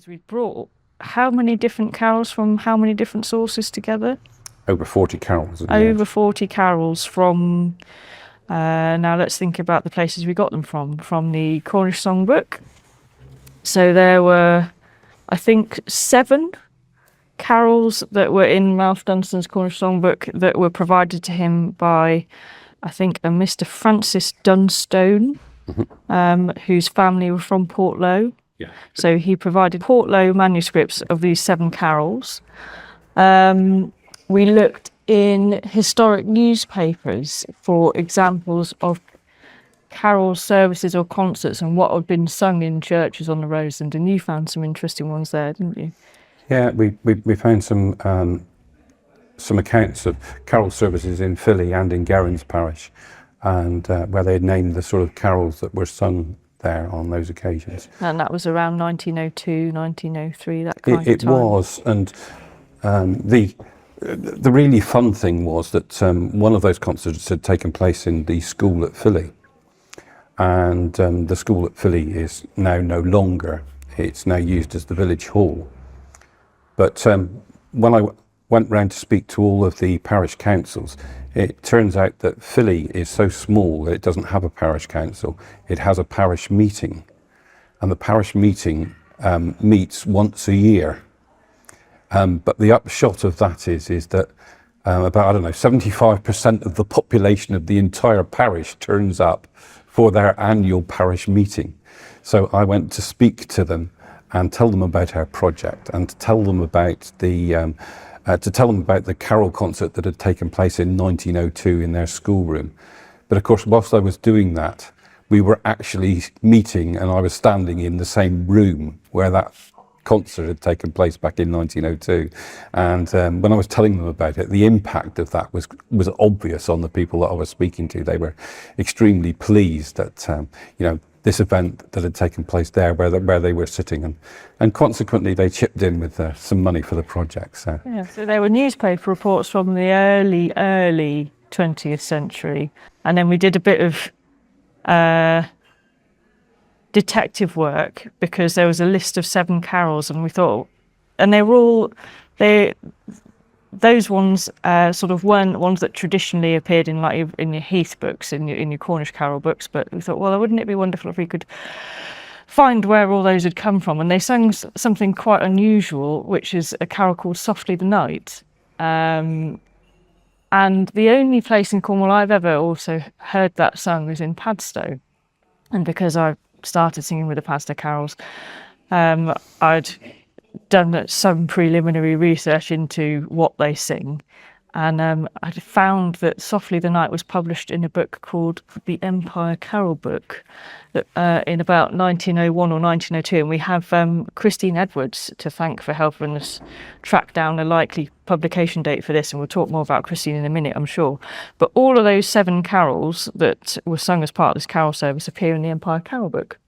we brought how many different carols from how many different sources together? Over 40 carols. Over 40 carols from, now let's think about the places we got them from the Cornish Songbook. So there were, I think, 7 carols that were in Ralph Dunstan's Cornish Songbook that were provided to him by, I think, a Mr. Francis Dunstone, whose family were from Portlow. Yeah. So he provided Portlow manuscripts of these 7 carols. We looked in historic newspapers for examples of carol services or concerts and what had been sung in churches on the Roseland, and you found some interesting ones there, didn't you? Yeah, we found some accounts of carol services in Philly and in Gerrans parish, and where they had named the sort of carols that were sung there on those occasions. And that was around 1902, 1903, that kind of time. It was, and the really fun thing was that one of those concerts had taken place in the school at Philly, and the school at Philly is now no longer. It's now used as the village hall. But when I went round to speak to all of the parish councils, it turns out that Philly is so small that it doesn't have a parish council. It has a parish meeting, and the parish meeting meets once a year. But the upshot of that is that about, 75% of the population of the entire parish turns up for their annual parish meeting. So I went to speak to them and tell them about our project, and to tell them about the carol concert that had taken place in 1902 in their schoolroom. But of course, whilst I was doing that, we were actually meeting, and I was standing in the same room where that concert had taken place back in 1902. And when I was telling them about it, the impact of that was obvious on the people that I was speaking to. They were extremely pleased that this event that had taken place there, where they were sitting, and consequently they chipped in with some money for the project. So yeah, so there were newspaper reports from the early 20th century, and then we did a bit of detective work, because there was a list of 7 carols, and we thought, and they were all those ones sort of weren't ones that traditionally appeared in your Heath books, in your Cornish carol books, but we thought, well, wouldn't it be wonderful if we could find where all those had come from? And they sang something quite unusual, which is a carol called Softly the Night. And the only place in Cornwall I've ever also heard that sung was in Padstow. And because I started singing with the Padstow carols, I'd done some preliminary research into what they sing, and I found that Softly the Night was published in a book called The Empire Carol Book in about 1901 or 1902, and we have Christine Edwards to thank for helping us track down a likely publication date for this, and we'll talk more about Christine in a minute, I'm sure. But all of those 7 carols that were sung as part of this carol service appear in the Empire Carol Book,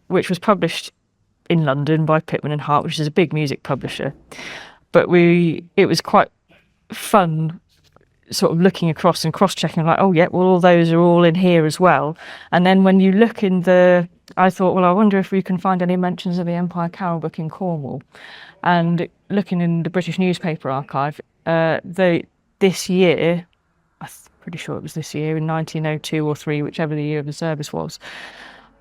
which was published in London by Pitman and Hart, which is a big music publisher. But it was quite fun sort of looking across and cross-checking, like, oh yeah, well, all those are all in here as well. And then when you look in I thought, well, I wonder if we can find any mentions of the Empire Carol Book in Cornwall. And looking in the British Newspaper Archive, this year, I'm pretty sure it was this year, in 1902 or 3, whichever the year of the service was,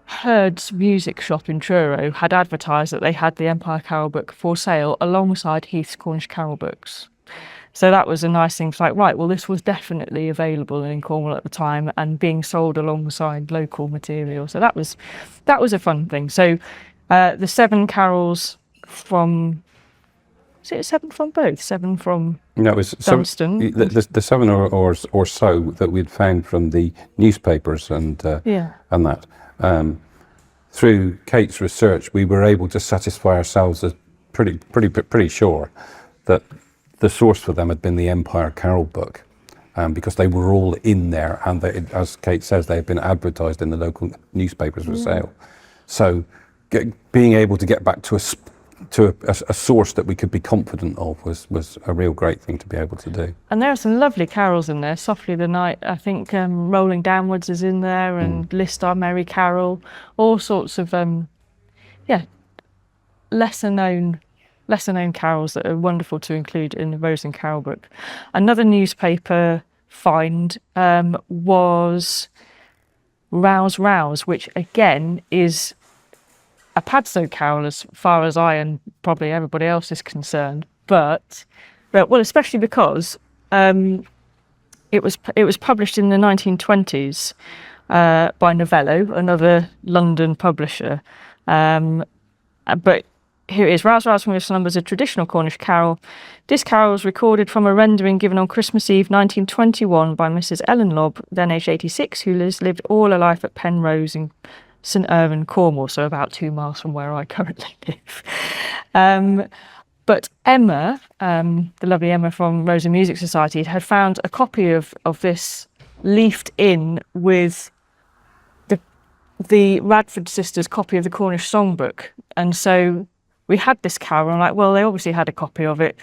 Hurd's Music Shop in Truro had advertised that they had the Empire Carol Book for sale alongside Heath's Cornish Carol Books. So that was a nice thing. It's like, right, well, this was definitely available in Cornwall at the time and being sold alongside local material. So that was a fun thing. So the 7 carols from, is it 7 from both? 7 from no, it was Dunstan? The 7 or so that we'd found from the newspapers and that. Through Kate's research, we were able to satisfy ourselves as pretty sure that the source for them had been the Empire Carol Book, because they were all in there, and as Kate says, they had been advertised in the local newspapers for sale. So being able to get back to a source that we could be confident of was a real great thing to be able to do. And there are some lovely carols in there. Softly the Night, I think Rolling Downwards is in there, and List Our Merry Carol, all sorts of lesser known carols that are wonderful to include in the Roseland Carol book. Another newspaper find was Rouse Rouse, which again is a Padstow carol as far as I and probably everybody else is concerned, but well, especially because it was published in the 1920s by Novello, another London publisher. But here it is. Rouse Rouse from Your Slumbers, a traditional Cornish carol. This carol was recorded from a rendering given on Christmas Eve 1921 by Mrs. Ellen Lobb, then aged 86, who has lived all her life at Penrose in St Gerrans, Cornwall, so about 2 miles from where I currently live. But Emma, the lovely Emma from Roseland Music Society, had found a copy of this leafed in with the Radford sisters' copy of the Cornish songbook. And so we had this carol, and I'm like, well, they obviously had a copy of it.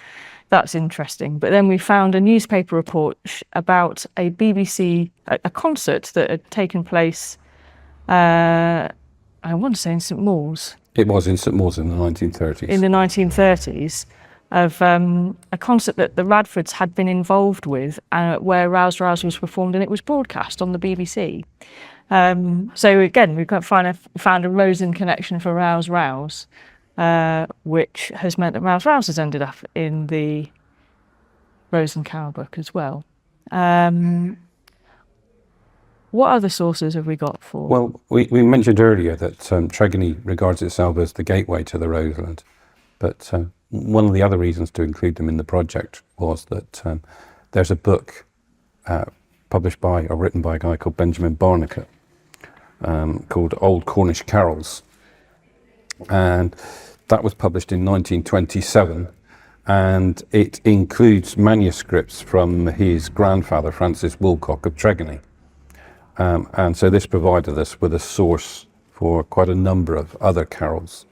That's interesting. But then we found a newspaper report about a BBC, a concert that had taken place, I want to say in St Mawes. It was in St Mawes in the 1930s. In the 1930s, of a concert that the Radfords had been involved with, where Rouse Rouse was performed, and it was broadcast on the BBC. So again, we've found a Roseland connection for Rouse Rouse, which has meant that Rouse Rouse has ended up in the Roseland Carol book as well. What other sources have we got for? Well, we mentioned earlier that Tregony regards itself as the gateway to the Roseland, but one of the other reasons to include them in the project was that there's a book published by or written by a guy called Benjamin Barnacle called Old Cornish Carols, and that was published in 1927, and it includes manuscripts from his grandfather Francis Woolcock of Tregony. And so this provided us with a source for quite a number of other carols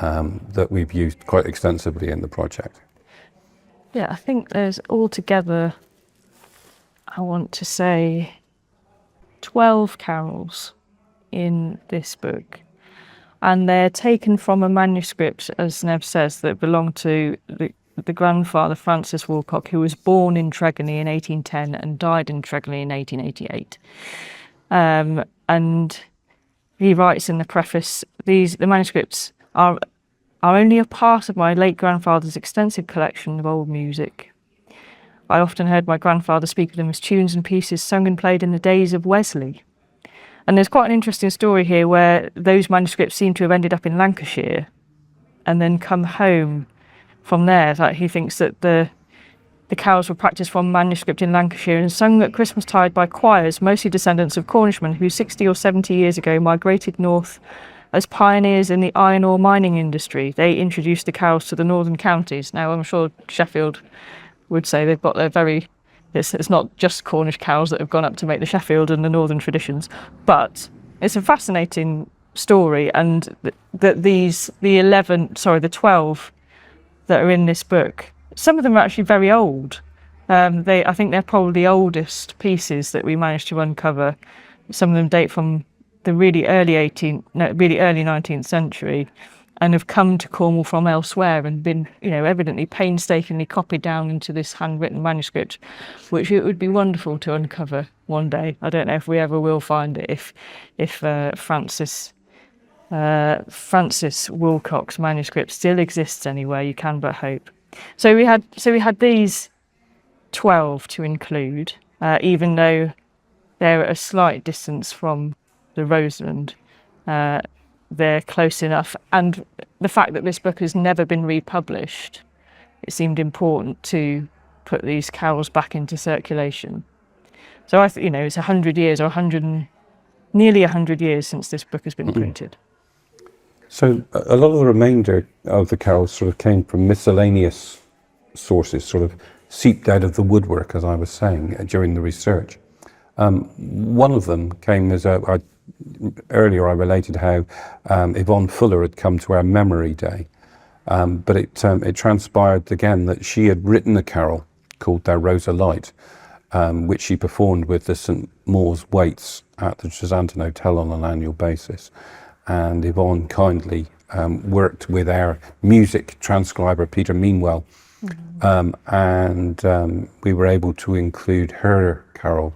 that we've used quite extensively in the project. Yeah, I think there's altogether, I want to say, 12 carols in this book. And they're taken from a manuscript, as Nev says, that belonged to the grandfather Francis Woolcock, who was born in Tregony in 1810 and died in Tregony in 1888. And he writes in the preface, the manuscripts are only a part of my late grandfather's extensive collection of old music. I often heard my grandfather speak of them as tunes and pieces sung and played in the days of Wesley. And there's quite an interesting story here where those manuscripts seem to have ended up in Lancashire and then come home from there. Like, he thinks that the carols were practised from manuscript in Lancashire and sung at Christmastide by choirs, mostly descendants of Cornishmen who 60 or 70 years ago migrated north as pioneers in the iron ore mining industry. They introduced the carols to the northern counties. Now, I'm sure Sheffield would say they've got their very... It's not just Cornish carols that have gone up to make the Sheffield and the northern traditions, but it's a fascinating story, and the 12 that are in this book, some of them are actually very old. I think they're probably the oldest pieces that we managed to uncover. Some of them date from the really early 19th century, and have come to Cornwall from elsewhere and been, evidently painstakingly copied down into this handwritten manuscript, which it would be wonderful to uncover one day. I don't know if we ever will find it. If Francis Woolcock's manuscript still exists anywhere, you can but hope. So we had these 12 to include, even though they're at a slight distance from the Roseland. They're close enough, and the fact that this book has never been republished, it seemed important to put these carols back into circulation. So it's 100 years, or nearly 100 years since this book has been printed. So a lot of the remainder of the carols sort of came from miscellaneous sources, sort of seeped out of the woodwork, as I was saying, during the research. One of them came as earlier I related how Yvonne Fuller had come to our memory day, but it transpired again that she had written a carol called Thou Rosa Light, which she performed with the St Mawes Waits at the Tresanton Hotel on an annual basis, and Yvonne kindly worked with our music transcriber, Peter Meanwell, and we were able to include her carol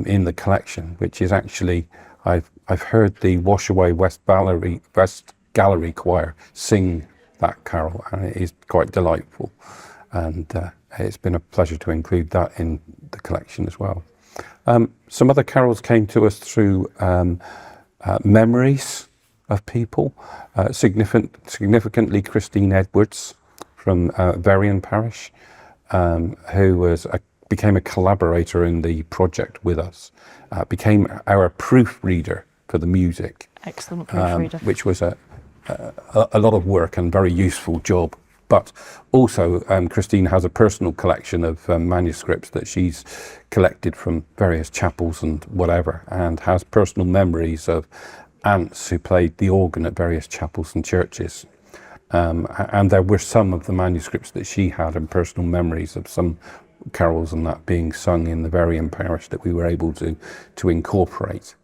in the collection, which is actually, I've heard the Washaway West Gallery Choir sing that carol, and it is quite delightful, and it's been a pleasure to include that in the collection as well. Some other carols came to us through memories of people, significantly Christine Edwards from Verrion Parish, who became a collaborator in the project with us, became our proofreader for the music. Excellent proofreader. Which was a lot of work and very useful job. But also, Christine has a personal collection of manuscripts that she's collected from various chapels and whatever, and has personal memories of aunts who played the organ at various chapels and churches. And there were some of the manuscripts that she had and personal memories of some carols and that being sung in the Verrion parish that we were able to incorporate.